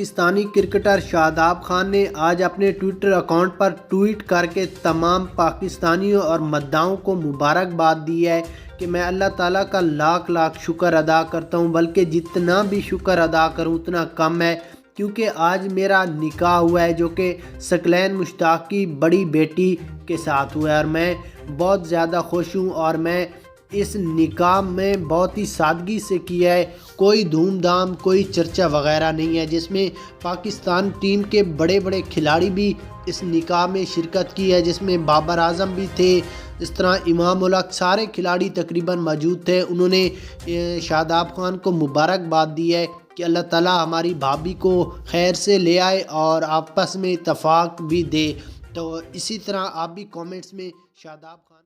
Pakistani cricketer Shadab Khan ने आज अपने ट्विटर अकाउंट पर ट्वीट करके तमाम पाकिस्तानियों और मद्दाओं को मुबारकबाद दी है कि मैं अल्लाह ताला का लाख लाख शुक्र अदा करता हूं, बल्कि जितना भी शुक्र अदा करूं उतना कम है, क्योंकि आज मेरा निकाह हुआ है जो कि सकलैन मुश्ताक की बड़ी बेटी के साथ हुआ है और मैं बहुत ज़्यादा खुश हूँ। और मैं इस निकाह में बहुत ही सादगी से किया है, कोई धूमधाम कोई चर्चा वगैरह नहीं है, जिसमें पाकिस्तान टीम के बड़े बड़े खिलाड़ी भी इस निकाह में शिरकत की है, जिसमें बाबर आज़म भी थे, इस तरह इमाम उलक सारे खिलाड़ी तकरीबन मौजूद थे। उन्होंने शादाब खान को मुबारकबाद दी है कि अल्लाह ताला हमारी भाभी को खैर से ले आए और आपस में इत्तफाक भी दे। तो इसी तरह आप भी कमेंट्स में शादाब खान